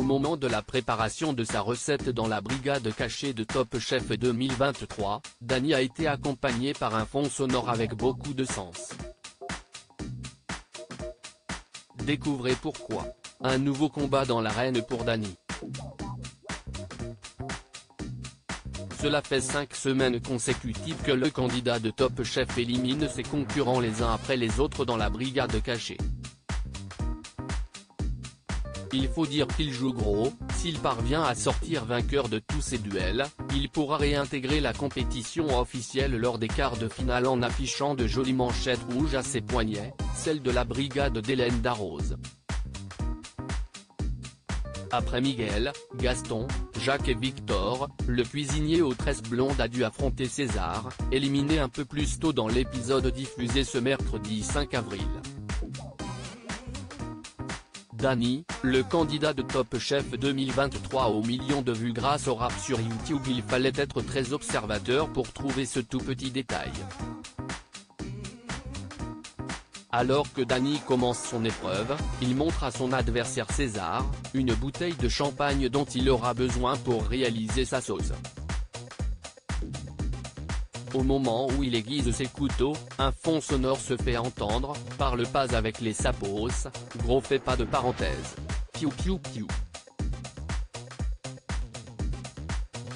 Au moment de la préparation de sa recette dans la brigade cachée de Top Chef 2023, Dany a été accompagné par un fond sonore avec beaucoup de sens. Découvrez pourquoi. Un nouveau combat dans l'arène pour Dany. Cela fait 5 semaines consécutives que le candidat de Top Chef élimine ses concurrents les uns après les autres dans la brigade cachée. Il faut dire qu'il joue gros, s'il parvient à sortir vainqueur de tous ses duels, il pourra réintégrer la compétition officielle lors des quarts de finale en affichant de jolies manchettes rouges à ses poignets, celles de la brigade d'Hélène Darroze. Après Miguel, Gaston, Jacques et Victor, le cuisinier aux tresses blondes a dû affronter César, éliminé un peu plus tôt dans l'épisode diffusé ce mercredi 5 avril. Dany, le candidat de Top Chef 2023 aux millions de vues grâce au rap sur YouTube. Il fallait être très observateur pour trouver ce tout petit détail. Alors que Dany commence son épreuve, il montre à son adversaire César, une bouteille de champagne dont il aura besoin pour réaliser sa sauce. Au moment où il aiguise ses couteaux, un fond sonore se fait entendre, parle pas avec les sapos, gros fait pas de parenthèse. Piou piou piou.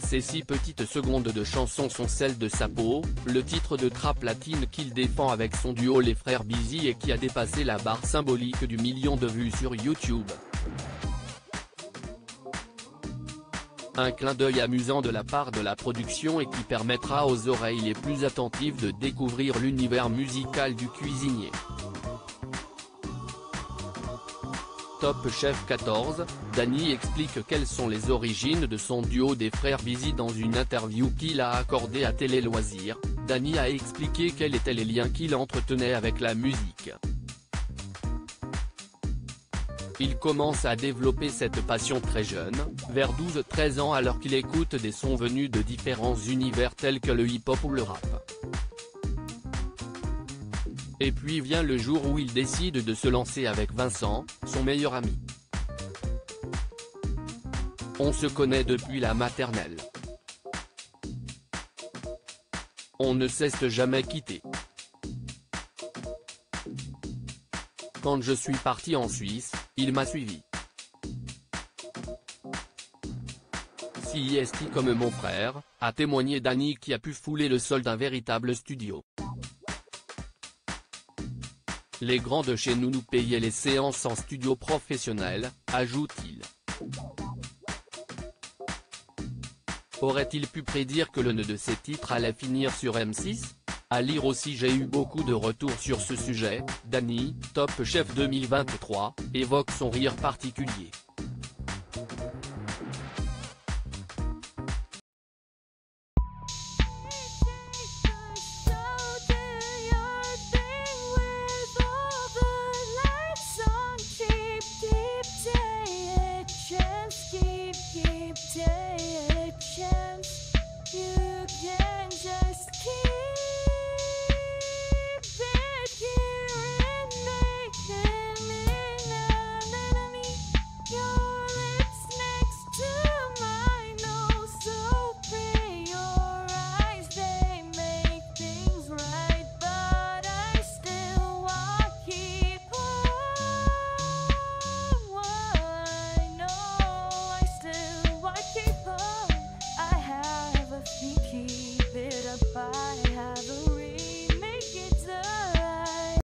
Ces 6 petites secondes de chanson sont celles de Sapo, le titre de trap latine qu'il défend avec son duo Les Frères Busy et qui a dépassé la barre symbolique du million de vues sur YouTube. Un clin d'œil amusant de la part de la production et qui permettra aux oreilles les plus attentives de découvrir l'univers musical du cuisinier. Top Chef 14, Dany explique quelles sont les origines de son duo des Frères Busy dans une interview qu'il a accordée à Télé Loisirs. Dany a expliqué quels étaient les liens qu'il entretenait avec la musique. Il commence à développer cette passion très jeune, vers 12-13 ans alors qu'il écoute des sons venus de différents univers tels que le hip-hop ou le rap. Et puis vient le jour où il décide de se lancer avec Vincent, son meilleur ami. On se connaît depuis la maternelle. On ne s'est jamais quitté. Quand je suis parti en Suisse, il m'a suivi. Si est comme mon frère, a témoigné Dany qui a pu fouler le sol d'un véritable studio. Les grands de chez nous payaient les séances en studio professionnel, ajoute-t-il. Aurait-il pu prédire que l'un de ses titres allait finir sur M6 ? À lire aussi. J'ai eu beaucoup de retours sur ce sujet. Dany, Top Chef 2023, évoque son rire particulier. Keep it up, I have a